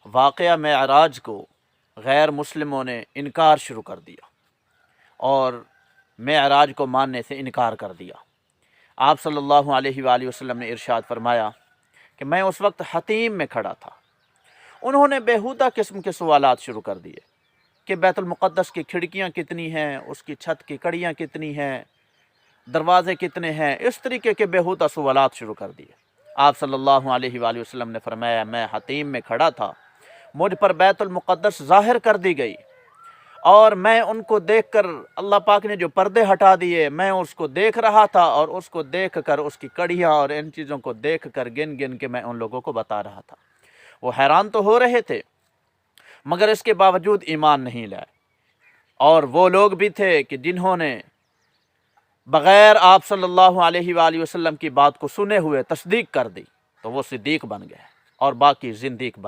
واقعہ معراج کو غیر مسلموں نے انکار شروع کر دیا اور معراج کو ماننے سے انکار کر دیا۔ آپ صلی اللہ علیہ وآلہ وسلم نے ارشاد فرمایا کہ میں اس وقت حتیم میں کھڑا تھا، انہوں نے بیہودہ قسم کے سوالات شروع کر دیے کہ بیت المقدس کی کھڑکیاں کتنی ہیں، اس کی چھت کی کڑیاں کتنی ہیں، دروازے کتنے ہیں، اس طریقے کے بیہودہ سوالات شروع کر دیے۔ آپ صلی اللہ علیہ وآلہ وسلم نے فرمایا میں حتیم میں کھڑا تھا، مجھ پر بیت المقدس ظاہر کر دی گئی اور میں ان کو دیکھ کر، اللہ پاک نے جو پردے ہٹا دیے، میں اس کو دیکھ رہا تھا اور اس کو دیکھ کر، اس کی کڑیاں اور ان چیزوں کو دیکھ کر گن گن کے میں ان لوگوں کو بتا رہا تھا۔ وہ حیران تو ہو رہے تھے مگر اس کے باوجود ایمان نہیں لائے، اور وہ لوگ بھی تھے کہ جنہوں نے بغیر آپ صلی اللہ علیہ وآلہ وسلم کی بات کو سنے ہوئے تصدیق کر دی، تو وہ صدیق بن گئے اور باقی زندیق بن